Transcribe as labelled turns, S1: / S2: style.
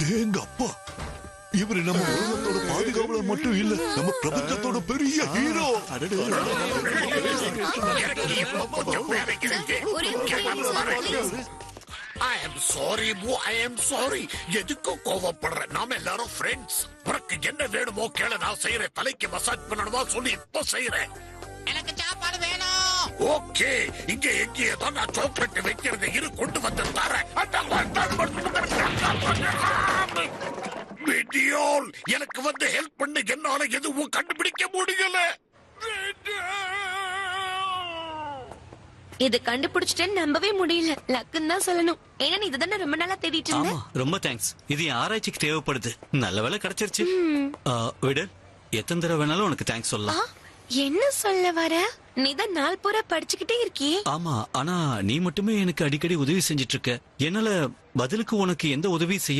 S1: அடேங்க அப்பா, இவரு நம்ம உலகத்தோட பாதுகாவலர் மட்டும் இல்ல, நம்ம பிரபஞ்சத்தோட பெரிய hero.
S2: I am sorry, Boo. I am sorry. எதுக்கு கோவப்படுற? நாம எல்லாரும் ஃப்ரெண்ட்ஸ். உனக்கு என்ன வேணுமோ கேளு, நான் செய்யறேன். தலைக்கு மசாஜ் பண்ணணுமா சொல்லி இப்ப செய்யறேன்.
S3: எனக்கு சாப்பாடு வேணும்.
S2: ஓகே, இங்க எங்கேயே தான் நான் சாக்லேட் வைக்கிறது. இரு, கொண்டு வந்து தரேன். விடியோல், எனக்கு வந்து ஹெல்ப் பண்ணு. என்னால எதுவும் கண்டுபிடிக்க முடியல.
S4: இது கண்டுபிடிச்சிட்டேன்னு நம்பவே முடியல. லக்குன்னு தான் சொல்லணும். ஏன்னா நீ இதுதானே ரொம்ப நாளா தேடிட்டு இருந்த.
S5: ரொம்ப தேங்க்ஸ். இது என் ஆராய்ச்சிக்கு தேவைப்படுது. நல்ல வேலை கிடைச்சிருச்சு. விடல், எத்தனை தடவை வேணாலும் உனக்கு தேங்க்ஸ் சொல்லலாம்.
S4: என்ன சொல்ல வர? நீதான் நாள் பூரா படிச்சுக்கிட்டே இருக்கியே.
S5: ஆமா, ஆனா நீ மட்டுமே எனக்கு அடிக்கடி உதவி செஞ்சிட்டு இருக்க. என்னால பதிலுக்கு உனக்கு எந்த உதவி செய்ய